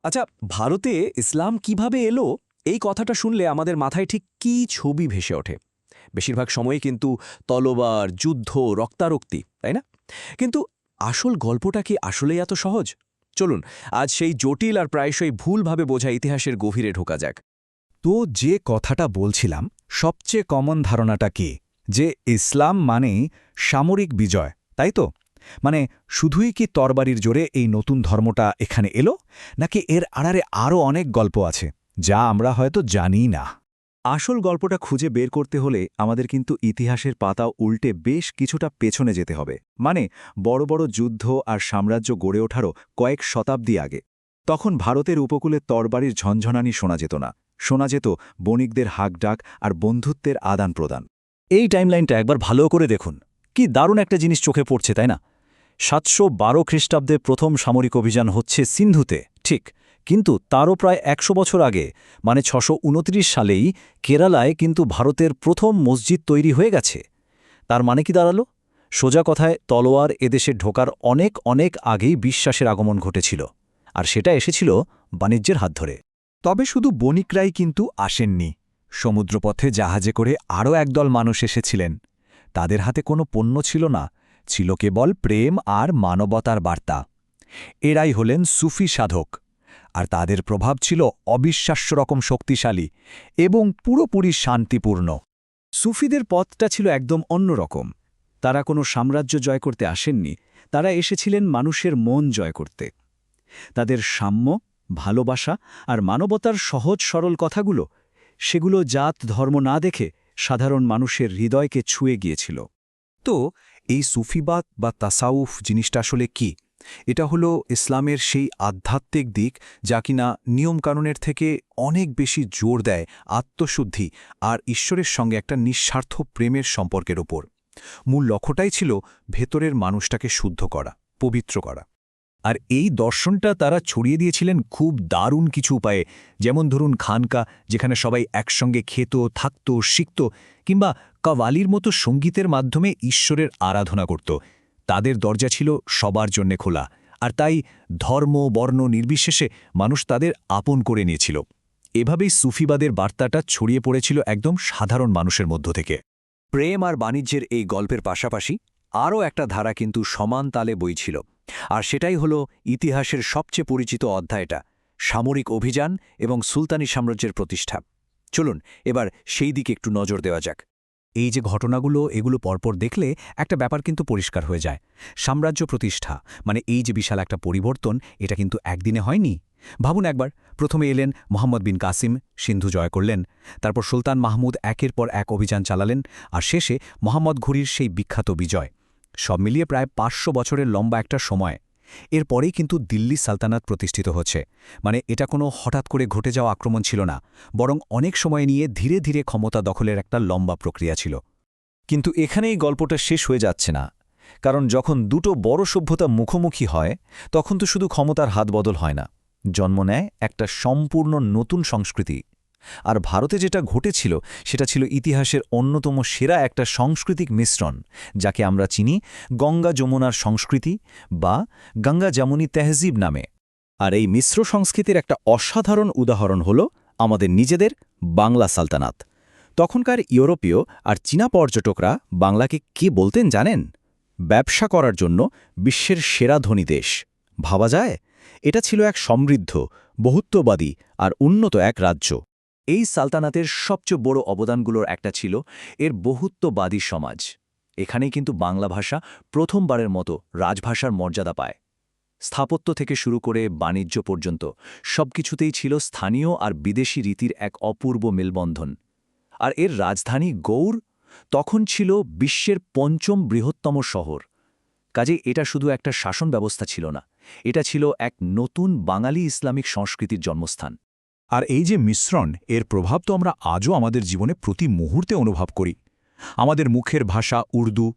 আচ্ছা, ভারতে ইসলাম কিভাবে এলো এই কথাটা শুনলে আমাদের মাথায় ঠিক কী ছবি ভেসে ওঠে? বেশিরভাগ সময়ই কিন্তু তলোয়ার, যুদ্ধ, রক্তারক্তি, তাই না? কিন্তু আসল গল্পটা কি আসলেই এত সহজ? চলুন আজ সেই জটিল আর প্রায়শই ভুলভাবে বোঝা ইতিহাসের গভীরে ঢোকা যাক। তো যে কথাটা বলছিলাম, সবচেয়ে কমন ধারণাটা কি? যে ইসলাম মানেই সামরিক বিজয়, তাই তো? মানে শুধুই কি তরবারির জোরে এই নতুন ধর্মটা এখানে এলো, নাকি এর আড়ারে আরও অনেক গল্প আছে যা আমরা হয়তো জানিই না? আসল গল্পটা খুঁজে বের করতে হলে আমাদের কিন্তু ইতিহাসের পাতা উল্টে বেশ কিছুটা পেছনে যেতে হবে। মানে বড় বড় যুদ্ধ আর সাম্রাজ্য গড়ে ওঠারও কয়েক শতাব্দী আগে। তখন ভারতের উপকূলে তরবারির ঝনঝনানি শোনা যেত না, শোনা যেত বণিকদের হাঁকডাক আর বন্ধুত্বের আদান প্রদান। এই টাইমলাইনটা একবার ভালো করে দেখুন, কি দারুণ একটা জিনিস চোখে পড়ছে, তাই না? 712 খ্রিস্টাব্দে প্রথম সামরিক অভিযান হচ্ছে সিন্ধুতে, ঠিক, কিন্তু তারও প্রায় 100 বছর আগে, মানে 629 সালেই কেরালায় কিন্তু ভারতের প্রথম মসজিদ তৈরি হয়ে গেছে। তার মানে কি দাঁড়ালো? সোজা কথায় তলোয়ার এদেশে ঢোকার অনেক অনেক আগেই বিশ্বাসের আগমন ঘটেছিল, আর সেটা এসেছিল বাণিজ্যের হাত ধরে। তবে শুধু বণিকরাই কিন্তু আসেননি। সমুদ্রপথে জাহাজে করে আরও একদল মানুষ এসেছিলেন। তাদের হাতে কোনো পণ্য ছিল না, ছিল কেবল প্রেম আর মানবতার বার্তা। এরাই হলেন সুফি সাধক, আর তাদের প্রভাব ছিল অবিশ্বাস্য রকম শক্তিশালী এবং পুরোপুরি শান্তিপূর্ণ। সুফিদের পথটা ছিল একদম অন্যরকম। তারা কোনো সাম্রাজ্য জয় করতে আসেননি, তারা এসেছিলেন মানুষের মন জয় করতে। তাদের সাম্য, ভালোবাসা আর মানবতার সহজ সরল কথাগুলো, সেগুলো জাত ধর্ম না দেখে সাধারণ মানুষের হৃদয়কে ছুঁয়ে গিয়েছিল। তো এই সুফিবাদ বা তাসাউফ জিনিসটা আসলে কি? এটা হলো ইসলামের সেই আধ্যাত্মিক দিক যা কিনা নিয়মকানুনের থেকে অনেক বেশি জোর দেয় আত্মশুদ্ধি আর ঈশ্বরের সঙ্গে একটা নিঃস্বার্থ প্রেমের সম্পর্কের ওপর। মূল লক্ষ্যটাই ছিল ভেতরের মানুষটাকে শুদ্ধ করা, পবিত্র করা। আর এই দর্শনটা তারা ছড়িয়ে দিয়েছিলেন খুব দারুণ কিছু উপায়ে, যেমন ধরুন খানকা, যেখানে সবাই একসঙ্গে খেত, থাকত, শিখত, কিংবা কাওয়ালির মতো সঙ্গীতের মাধ্যমে ঈশ্বরের আরাধনা করত। তাদের দরজা ছিল সবার জন্যে খোলা, আর তাই ধর্ম বর্ণ নির্বিশেষে মানুষ তাদের আপন করে নিয়েছিল। এভাবেই সুফিবাদের বার্তাটা ছড়িয়ে পড়েছিল একদম সাধারণ মানুষের মধ্য থেকে। প্রেম আর বাণিজ্যের এই গল্পের পাশাপাশি আরও একটা ধারা কিন্তু সমান তালে বইছিল, আর সেটাই হলো ইতিহাসের সবচেয়ে পরিচিত অধ্যায়টা, সামরিক অভিযান এবং সুলতানি সাম্রাজ্যের প্রতিষ্ঠা। চলুন এবার সেই দিকে একটু নজর দেওয়া যাক। এই যে ঘটনাগুলো, এগুলো পরপর দেখলে একটা ব্যাপার কিন্তু পরিষ্কার হয়ে যায়। সাম্রাজ্য প্রতিষ্ঠা মানে এই যে বিশাল একটা পরিবর্তন, এটা কিন্তু একদিনে হয়নি। ভাবুন একবার, প্রথমে এলেন মোহাম্মদ বিন কাসিম, সিন্ধু জয় করলেন। তারপর সুলতান মাহমুদ একের পর এক অভিযান চালালেন, আর শেষে মোহাম্মদ ঘুরির সেই বিখ্যাত বিজয়। সব মিলিয়ে প্রায় 500 বছরের লম্বা একটা সময়। এরপরেই কিন্তু দিল্লি সালতানাত প্রতিষ্ঠিত হচ্ছে। মানে এটা কোনো হঠাৎ করে ঘটে যাওয়া আক্রমণ ছিল না, বরং অনেক সময় নিয়ে ধীরে ধীরে ক্ষমতা দখলের একটা লম্বা প্রক্রিয়া ছিল। কিন্তু এখানেই গল্পটা শেষ হয়ে যাচ্ছে না, কারণ যখন দুটো বড় সভ্যতা মুখোমুখি হয়, তখন তো শুধু ক্ষমতার হাত বদল হয় না, জন্ম নেয় একটা সম্পূর্ণ নতুন সংস্কৃতি। আর ভারতে যেটা ঘটেছিল সেটা ছিল ইতিহাসের অন্যতম সেরা একটা সাংস্কৃতিক মিশ্রণ, যাকে আমরা চিনি গঙ্গা যমুনার সংস্কৃতি বা গঙ্গা যমুনী তেহজিব নামে। আর এই মিশ্র সংস্কৃতির একটা অসাধারণ উদাহরণ হল আমাদের নিজেদের বাংলা সালতানাত। তখনকার ইউরোপীয় আর চীনা পর্যটকরা বাংলাকে কি বলতেন জানেন? ব্যবসা করার জন্য বিশ্বের সেরা ধনী দেশ। ভাবা যায়, এটা ছিল এক সমৃদ্ধ, বহুত্ববাদী আর উন্নত এক রাজ্য। এই সালতানাতের সবচেয়ে বড় অবদানগুলোর একটা ছিল এর বহুত্ববাদী সমাজ। এখানেই কিন্তু বাংলা ভাষা প্রথমবারের মতো রাজভাষার মর্যাদা পায়। স্থাপত্য থেকে শুরু করে বাণিজ্য পর্যন্ত সবকিছুতেই ছিল স্থানীয় আর বিদেশি রীতির এক অপূর্ব মেলবন্ধন। আর এর রাজধানী গৌড় তখন ছিল বিশ্বের ৫ম বৃহত্তম শহর। কাজেই এটা শুধু একটা শাসন ব্যবস্থা ছিল না, এটা ছিল এক নতুন বাঙালি ইসলামিক সংস্কৃতির জন্মস্থান। আর এই যে মিশ্রণ, এর প্রভাব তো আমরা আজও আমাদের জীবনে প্রতি মুহূর্তে অনুভব করি। আমাদের মুখের ভাষা উর্দু,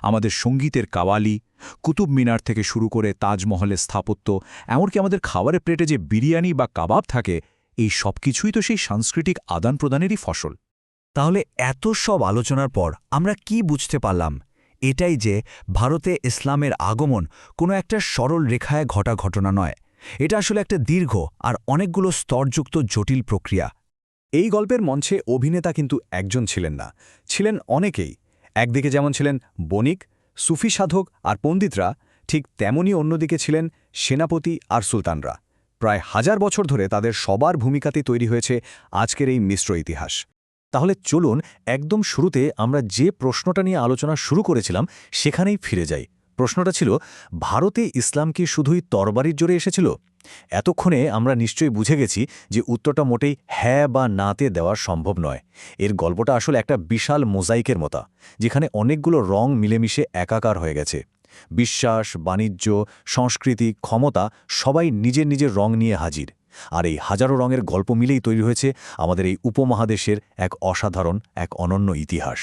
আমাদের সঙ্গীতের কাওয়ালি, কুতুব মিনার থেকে শুরু করে তাজমহলের স্থাপত্য, এমনকি আমাদের খাবারের প্লেটে যে বিরিয়ানি বা কাবাব থাকে, এই সব কিছুই তো সেই সাংস্কৃতিক আদান প্রদানেরই ফসল। তাহলে এত সব আলোচনার পর আমরা কি বুঝতে পারলাম? এটাই যে ভারতে ইসলামের আগমন কোনো একটা সরল রেখায় ঘটা ঘটনা নয়, এটা আসলে একটা দীর্ঘ আর অনেকগুলো স্তরযুক্ত জটিল প্রক্রিয়া। এই গল্পের মঞ্চে অভিনেতা কিন্তু একজন ছিলেন না, ছিলেন অনেকেই। একদিকে যেমন ছিলেন বণিক, সুফি সাধক আর পণ্ডিতরা, ঠিক তেমনি অন্যদিকে ছিলেন সেনাপতি আর সুলতানরা। প্রায় 1000 বছর ধরে তাদের সবার ভূমিকাতেই তৈরি হয়েছে আজকের এই মিশ্র ইতিহাস। তাহলে চলুন একদম শুরুতে আমরা যে প্রশ্নটা নিয়ে আলোচনা শুরু করেছিলাম সেখানেই ফিরে যাই। প্রশ্নটা ছিল, ভারতে ইসলাম কি শুধুই তরবারির জোরে এসেছিল? এতক্ষণে আমরা নিশ্চয়ই বুঝে গেছি যে উত্তরটা মোটেই হ্যাঁ বা নাতে দেওয়া সম্ভব নয়। এর গল্পটা আসলে একটা বিশাল মোজাইকের মতো, যেখানে অনেকগুলো রং মিলেমিশে একাকার হয়ে গেছে। বিশ্বাস, বাণিজ্য, সংস্কৃতি, ক্ষমতা সবাই নিজের নিজের রং নিয়ে হাজির। আর এই হাজারো রঙের গল্প মিলেই তৈরি হয়েছে আমাদের এই উপমহাদেশের এক অসাধারণ, এক অনন্য ইতিহাস।